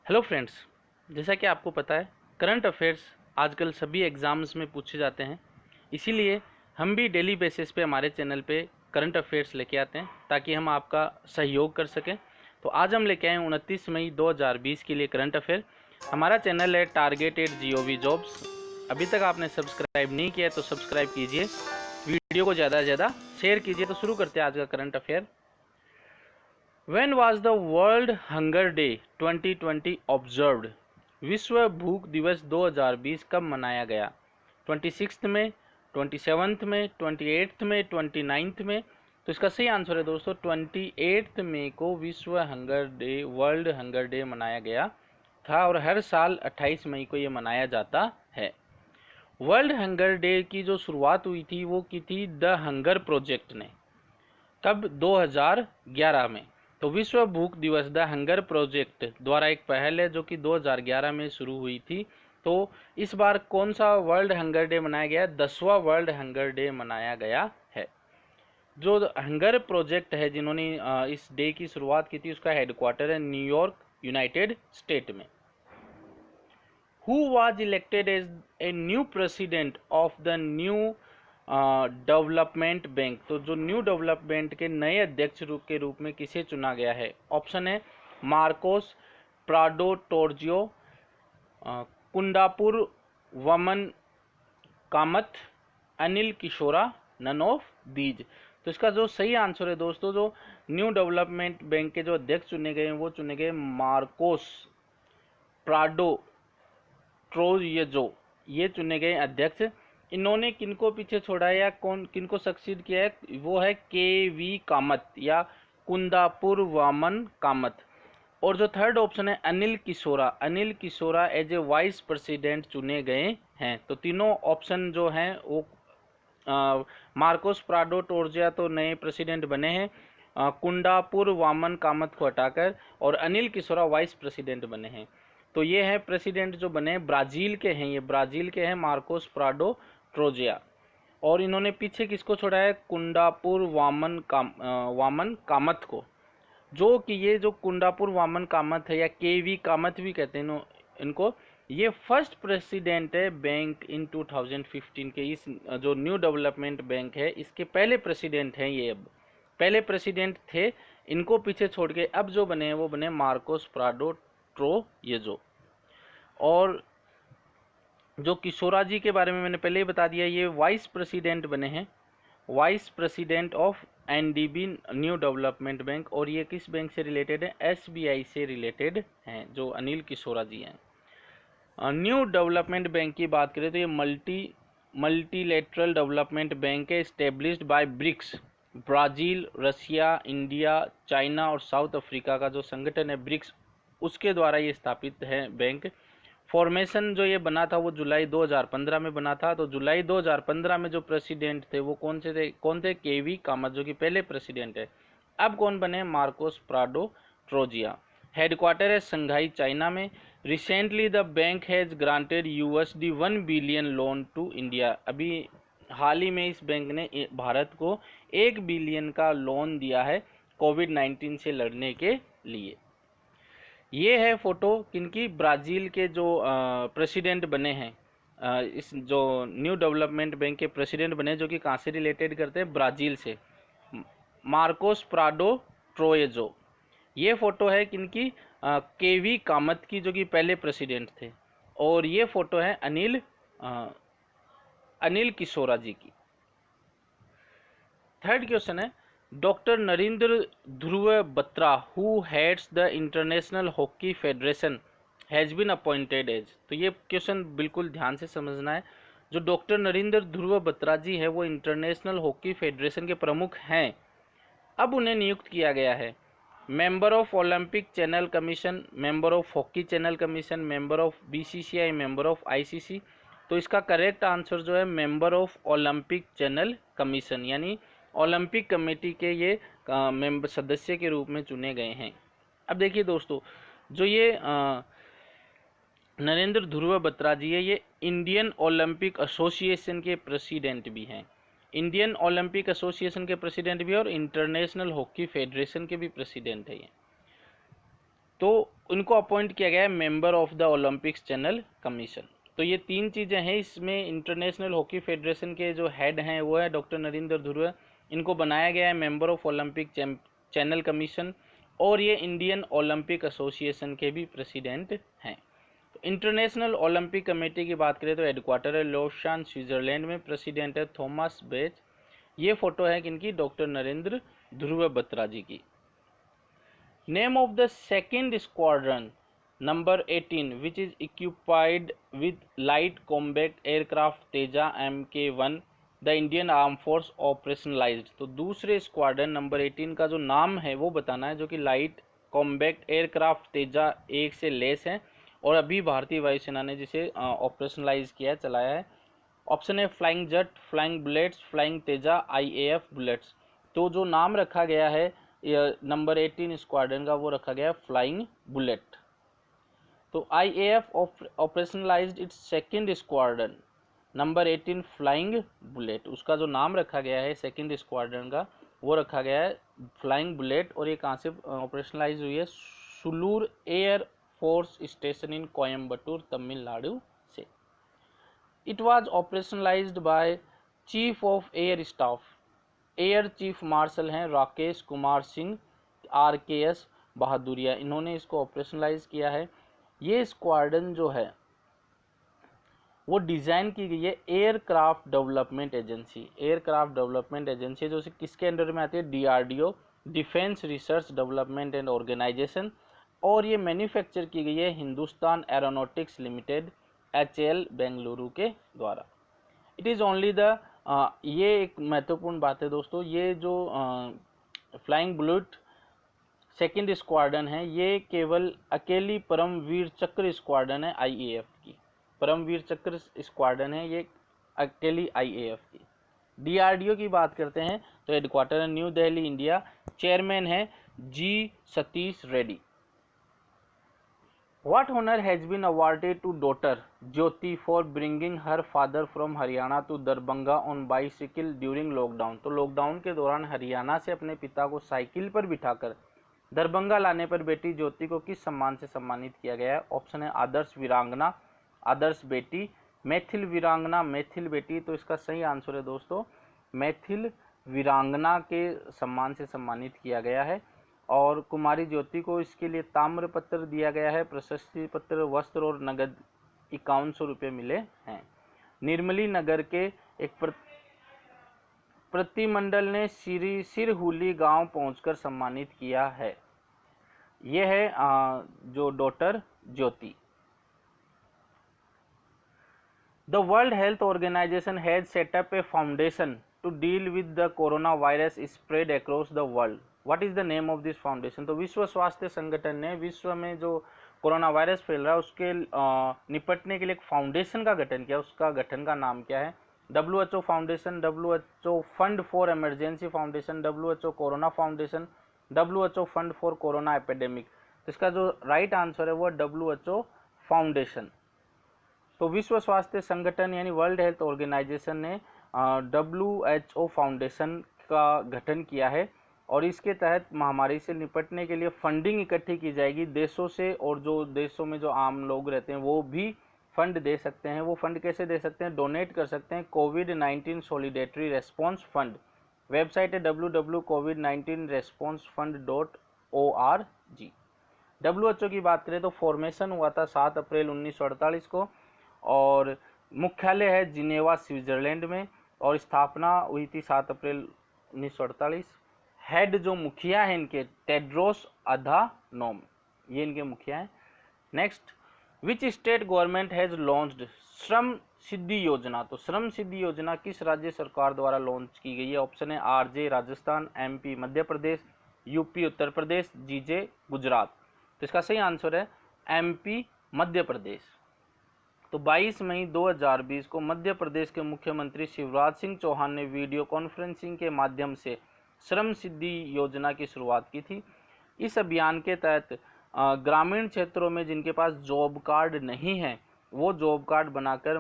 Hello friends, जैसा कि आपको पता है करंट अफेयर्स आजकल सभी एग्ज़ाम्स में पूछे जाते हैं। इसीलिए हम भी डेली बेसिस पे हमारे चैनल पे करंट अफेयर्स लेके आते हैं ताकि हम आपका सहयोग कर सकें। तो आज हम लेके आए 29 मई 2020 के लिए करंट अफेयर। हमारा चैनल है टारगेटेड GOV जॉब्स। अभी तक आपने सब्सक्राइब नहीं किया है तो सब्सक्राइब कीजिए, वीडियो को ज़्यादा से ज़्यादा शेयर कीजिए। तो शुरू करते हैं आज का current affair. When was the World Hunger Day 2020 observed? विश्व भूख दिवस 2020 कब मनाया गया? 26 में, 27 में, 28 में, 29 में। तो इसका सही आंसर है दोस्तों 28 मई को विश्व hunger day, world hunger day मनाया गया था और हर साल 28 मई को ये मनाया जाता है। वर्ल्ड हंगर डे की जो शुरुआत हुई थी वो की थी द हंगर प्रोजेक्ट ने। कब? 2011 में। तो विश्व भूख दिवस द हंगर प्रोजेक्ट द्वारा एक पहल है जो कि 2011 में शुरू हुई थी। तो इस बार कौन सा वर्ल्ड हंगर डे मनाया गया? 10वां वर्ल्ड हंगर डे मनाया गया है। जो हंगर प्रोजेक्ट है जिन्होंने इस डे की शुरुआत की थी उसका हेडक्वार्टर है न्यूयॉर्क, यूनाइटेड स्टेट में। Who was elected as a new president of the new development bank? तो जो न्यू डेवलपमेंट के नए अध्यक्ष के रूप में किसे चुना गया है? ऑप्शन है मार्कोस प्राडो टोर्जियो, Kundapur Vaman Kamath, Anil Kishora, none of these. तो इसका जो सही आंसर है दोस्तों, जो न्यू डेवलपमेंट बैंक के जो अध्यक्ष चुने गए हैं वो चुने गए मार्कोस प्राडो ट्रोजेजो, ये चुने गए अध्यक्ष। इन्होंने किनको पीछे छोड़ा है या किनको सक्सीड किया है? वो है KV कामत या कुंदापुर वामन कामत। और जो थर्ड ऑप्शन है Anil Kishora as a vice president चुने गए हैं। तो तीनों ऑप्शन जो हैं वो मार्कोस प्राडो टोर्जिया तो नए प्रेसिडेंट बने हैं, कुंडापुर वामन कामत को हटाकर, और अनिल किशोरा वाइस प्रेसिडेंट बने हैं। तो ये है प्रेसिडेंट जो बने ब्राज़ील के हैं, ये ब्राज़ील के हैं मार्कोस प्राडो ट्रोजिया। और इन्होंने पीछे किसको छोड़ा है? कुंडापुर वामन कामत को। जो कि ये जो कुंडापुर वामन कामत है या KV कामत भी कहते हैं इनको, ये फर्स्ट प्रेसिडेंट है बैंक इन 2015 के। इस जो न्यू डेवलपमेंट बैंक है इसके पहले प्रेसिडेंट हैं ये। अब पहले प्रेसिडेंट थे, इनको पीछे छोड़ के अब जो बने हैं वो बने मार्कोस प्राडो ट्रोजेजो। और जो किशोरा जी के बारे में मैंने पहले ही बता दिया, ये वाइस प्रेसिडेंट बने हैं, vice president of NDB new development bank. और ये किस बैंक से रिलेटेड है? SBI से रिलेटेड हैं जो अनिल किशोरा जी हैं। न्यू डेवलपमेंट बैंक की बात करें तो ये मल्टीलेटरल डेवलपमेंट बैंक है, established by BRICS, Brazil, Russia, India, China और साउथ अफ्रीका का जो संगठन है ब्रिक्स, उसके द्वारा ये स्थापित है बैंक। फॉर्मेशन जो ये बना था वो जुलाई 2015 में बना था। तो जुलाई 2015 में जो प्रेसिडेंट थे वो कौन थे? KV कामत, जो कि पहले प्रेसिडेंट है। अब कौन बने? मार्कोस प्राडो ट्रोजिया। हेडक्वार्टर है संघाई, चाइना में। Recently the bank has granted USD 1 billion loan to India. अभी हाल ही में इस बैंक ने भारत को 1 बिलियन का लोन दिया है कोविड-19 से लड़ने के लिए। ये है फोटो किनकी? ब्राज़ील के जो प्रेसिडेंट बने हैं, इस जो न्यू डेवलपमेंट बैंक के प्रेसिडेंट बने, जो कि कहाँ से रिलेटेड करते हैं? ब्राज़ील से, मार्कोस प्राडो ट्रोजेजो। ये फोटो है किनकी? KV कामत की, जो कि पहले प्रेसिडेंट थे। और ये फोटो है अनिल किशोरा जी की। थर्ड क्वेश्चन है doctor Narendra Dhruv Batra who heads the international hockey federation has been appointed as. तो ये क्वेश्चन बिल्कुल ध्यान से समझना है। जो डॉक्टर नरेंद्र ध्रुव बत्रा जी है वो इंटरनेशनल हॉकी फेडरेशन के प्रमुख हैं। अब उन्हें नियुक्त किया गया है member of Olympic channel commission, member of hockey channel commission, member of BCCI, member of ICC। तो इसका करेक्ट आंसर जो है member of Olympic channel commission, यानी ओलंपिक कमेटी के ये मेंबर सदस्य के रूप में चुने गए हैं। अब देखिए दोस्तों, जो ये नरेंद्र ध्रुव बत्रा जी है ये इंडियन ओलंपिक एसोसिएशन के प्रेसिडेंट भी हैं। इंडियन ओलंपिक एसोसिएशन के प्रेसिडेंट भी और इंटरनेशनल हॉकी फेडरेशन के भी प्रेसिडेंट है ये। तो उनको अपॉइंट किया गया है member of the Olympics channel commission. तो ये 3 चीज़ें हैं। इसमें इंटरनेशनल हॉकी फेडरेशन के जो हेड हैं वो है डॉक्टर नरेंद्र ध्रुव, इनको बनाया गया है member of Olympic channel commission, और ये इंडियन ओलंपिक एसोसिएशन के भी प्रेसिडेंट हैं। तो इंटरनेशनल ओलंपिक कमेटी की बात करें तो हेडक्वार्टर है लोशान स्विट्जरलैंड में, प्रेसिडेंट है थॉमस बेच। ये फोटो है किनकी, डॉक्टर नरेंद्र ध्रुव बत्रा जी की। Name of the second squadron number 18 which is equipped with light combat aircraft Teja MK1 the Indian arm force operationalised. तो दूसरे स्क्वाड्रन नंबर 18 का जो नाम है वो बताना है, जो कि लाइट कॉम्बैट एयरक्राफ्ट तेजा 1 से लेस है और अभी भारतीय वायुसेना ने जिसे ऑपरेशनलाइज किया है, चलाया है। ऑप्शन है flying jet, flying bullets, flying Teja, IAF bullets. तो जो नाम रखा गया है नंबर 18 स्क्वाड्रन का वो रखा गया है फ्लाइंग बुलेट। तो IAF operationalised it's second squadron number 18 flying bullet, उसका जो नाम रखा गया है सेकंड स्क्वाड्रन का वो रखा गया है फ्लाइंग बुलेट। और ये कहाँ से ऑपरेशनलाइज हुई है, Sulur air force station in Coimbatore Tamil Nadu से। It was operationalized by chief of air staff, air chief marshal हैं राकेश कुमार सिंह RKS बहादुरिया, इन्होंने इसको ऑपरेशनलाइज किया है। ये स्क्वाड्रन जो है वो डिज़ाइन की गई है aircraft development agency, aircraft development agency जो किसके अंडर में आती है, DRDO, defence research development and organisation. और ये मैन्युफैक्चर की गई है Hindustan aeronautics limited HAL Bengaluru के द्वारा। इट इज़ ओनली द ये एक महत्वपूर्ण बात है दोस्तों, ये जो फ्लाइंग बुलेट सेकंड स्क्वाड्रन है ये केवल अकेली परमवीर चक्र स्क्वाड्रन है IAF की, परमवीर चक्र स्क्वाड्रन है ये अकेली IAF की। DRDO की बात करते हैं तो हेडक्वार्टर है न्यू दिल्ली इंडिया, चेयरमैन है G Satish Reddy. What honor has been awarded to daughter Jyoti for bringing her father from Haryana to Darbhanga on bicycle during lockdown? तो लॉकडाउन के दौरान हरियाणा से अपने पिता को साइकिल पर बिठाकर दरभंगा लाने पर बेटी ज्योति को किस सम्मान से सम्मानित किया गया है? ऑप्शन है आदर्श वीरांगना, आदर्श बेटी, मैथिल वीरांगना, मैथिल बेटी। तो इसका सही आंसर है दोस्तों मैथिल वीरांगना के सम्मान से सम्मानित किया गया है। और कुमारी ज्योति को इसके लिए ताम्र पत्र दिया गया है, प्रशस्ति पत्र, वस्त्र और नगद 5100 रुपये मिले हैं। निर्मली नगर के एक प्रतिमंडल ने सिरहुली गांव पहुंचकर सम्मानित किया है। यह है जो daughter Jyoti. The world health organisation has set up a foundation to deal with the corona virus spread across the world. What is the name of this foundation? तो विश्व स्वास्थ्य संगठन ने विश्व में जो कोरोना वायरस फैल रहा है उसके निपटने के लिए एक फाउंडेशन का गठन किया, उसका गठन का नाम क्या है? WHO foundation, WHO fund for emergency foundation, WHO corona foundation, WHO fund for corona epidemic. तो इसका जो राइट आंसर है वो WHO फाउंडेशन। तो विश्व स्वास्थ्य संगठन यानी वर्ल्ड हेल्थ ऑर्गेनाइजेशन ने WHO फाउंडेशन का गठन किया है और इसके तहत महामारी से निपटने के लिए फंडिंग इकट्ठी की जाएगी देशों से, और जो देशों में जो आम लोग रहते हैं वो भी फंड दे सकते हैं। वो फंड कैसे दे सकते हैं? डोनेट कर सकते हैं कोविड-19 सॉलिडेटरी रेस्पॉन्स फंड। वेबसाइट है www.covid19response.fund.org। WHO की बात करें तो फॉर्मेशन हुआ था 7 अप्रैल 1948 को और मुख्यालय है जिनेवा स्विट्जरलैंड में और स्थापना हुई थी 7 अप्रैल 1948। हेड जो मुखिया है इनके टेड्रोस अधानोम, ये इनके मुखिया हैं। Next, which state government has launched श्रम सिद्धि योजना? तो श्रम सिद्धि योजना किस राज्य सरकार द्वारा लॉन्च की गई है? ऑप्शन है RJ Rajasthan, MP Madhya Pradesh, UP Uttar Pradesh, GJ Gujarat. तो इसका सही आंसर है MP मध्य प्रदेश। तो 22 मई 2020 को मध्य प्रदेश के मुख्यमंत्री शिवराज सिंह चौहान ने वीडियो कॉन्फ्रेंसिंग के माध्यम से श्रम सिद्धि योजना की शुरुआत की थी। इस अभियान के तहत ग्रामीण क्षेत्रों में जिनके पास जॉब कार्ड नहीं है वो जॉब कार्ड बनाकर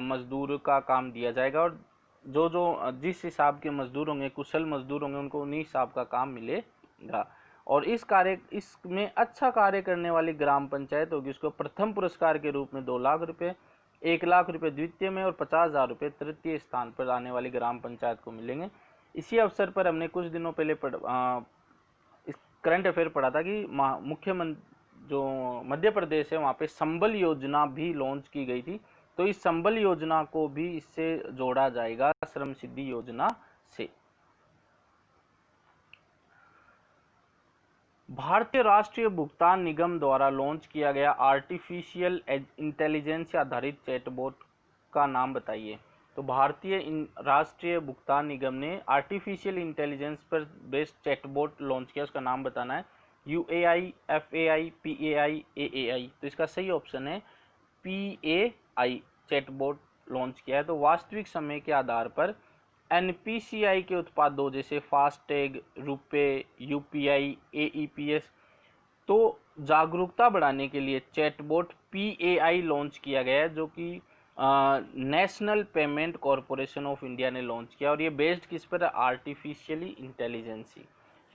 मजदूर का काम दिया जाएगा और जो जिस हिसाब के मजदूर होंगे, कुशल मजदूर होंगे, उनको उन्हीं हिसाब का काम मिलेगा। और इसमें अच्छा कार्य करने वाली ग्राम पंचायत होगी, उसको प्रथम पुरस्कार के रूप में 2 लाख रुपए, 1 लाख रुपए द्वितीय में और 50,000 रुपये तृतीय स्थान पर आने वाली ग्राम पंचायत को मिलेंगे। इसी अवसर पर हमने कुछ दिनों पहले इस करंट अफेयर पढ़ा था कि मुख्यमंत्री जो मध्य प्रदेश है वहाँ पे संबल योजना भी लॉन्च की गई थी। तो इस संबल योजना को भी इससे जोड़ा जाएगा श्रम सिद्धि योजना से। भारतीय राष्ट्रीय भुगतान निगम द्वारा लॉन्च किया गया आर्टिफिशियल इंटेलिजेंस आधारित चैटबॉट का नाम बताइए। तो भारतीय राष्ट्रीय भुगतान निगम ने आर्टिफिशियल इंटेलिजेंस पर बेस्ड चैटबॉट लॉन्च किया, उसका नाम बताना है। UAI, FAI, PAI, AAI। तो इसका सही ऑप्शन है PAI चैटबॉट लॉन्च किया है। तो वास्तविक समय के आधार पर NPCI के उत्पादों जैसे फास्टैग, रुपे, UPI, AEPS तो जागरूकता बढ़ाने के लिए चैटबॉट PAI लॉन्च किया गया है, जो कि national payment corporation of India ने लॉन्च किया, और ये बेस्ड किस पर है? Artificially intelligence.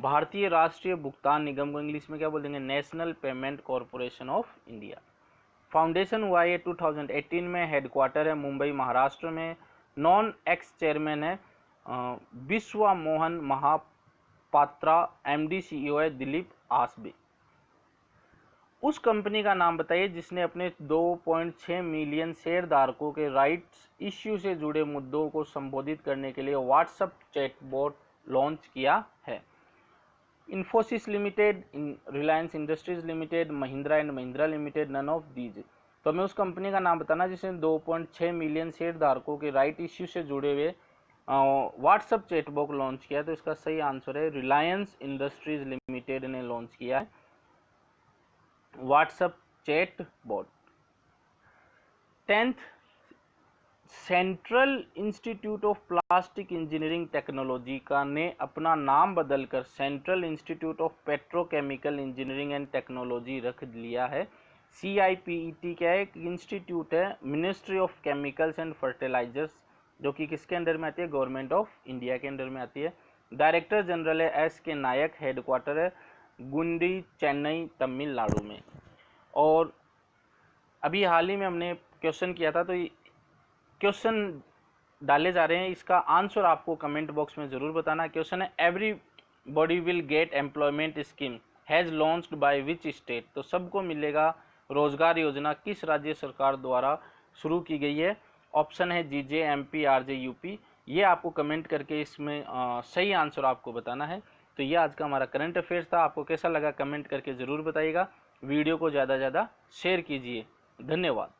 भारतीय राष्ट्रीय भुगतान निगम को इंग्लिश में क्या बोलेंगे? National payment corporation of India. Foundation हुआ ये 2018 में, हेडक्वार्टर है मुंबई महाराष्ट्र में। नॉन एक्स चेयरमैन है विश्वा मोहन महापात्रा, MD CEO है दिलीप आसबे। उस कंपनी का नाम बताइए जिसने अपने 2.6 मिलियन शेयरधारकों के राइट्स इश्यू से जुड़े मुद्दों को संबोधित करने के लिए व्हाट्सएप चैटबॉट लॉन्च किया है। Infosys limited, Reliance industries limited, Mahindra and Mahindra limited, none of these. तो हमें उस कंपनी का नाम बताना जिसने 2.6 मिलियन शेयरधारकों के राइट इश्यू से जुड़े हुए व्हाट्सएप चैटबॉट लॉन्च किया। तो इसका सही आंसर है रिलायंस इंडस्ट्रीज लिमिटेड ने लॉन्च किया है WhatsApp chatbot. 10th central institute of plastic engineering technology का ने अपना नाम बदलकर central institute of petrochemical engineering and technology रख लिया है। CIPET क्या है? एक इंस्टीट्यूट है ministry of chemicals and fertilisers, जो कि किसके अंडर में आती है? गवर्नमेंट ऑफ इंडिया के अंडर में आती है। डायरेक्टर जनरल है SK नायक, हेडक्वार्टर है गुंडी, चेन्नई, तमिलनाडु में। और अभी हाल ही में हमने क्वेश्चन किया था, तो क्वेश्चन डाले जा रहे हैं, इसका आंसर आपको कमेंट बॉक्स में जरूर बताना। क्वेश्चन है everybody will get employment scheme has launched by which state. तो सबको मिलेगा रोजगार योजना किस राज्य सरकार द्वारा शुरू की गई है? ऑप्शन है GJ, MP, RJ, UP। ये आपको कमेंट करके इसमें सही आंसर आपको बताना है। तो ये आज का हमारा करंट अफेयर्स था। आपको कैसा लगा कमेंट करके ज़रूर बताइएगा। वीडियो को ज़्यादा से ज़्यादा शेयर कीजिए। धन्यवाद।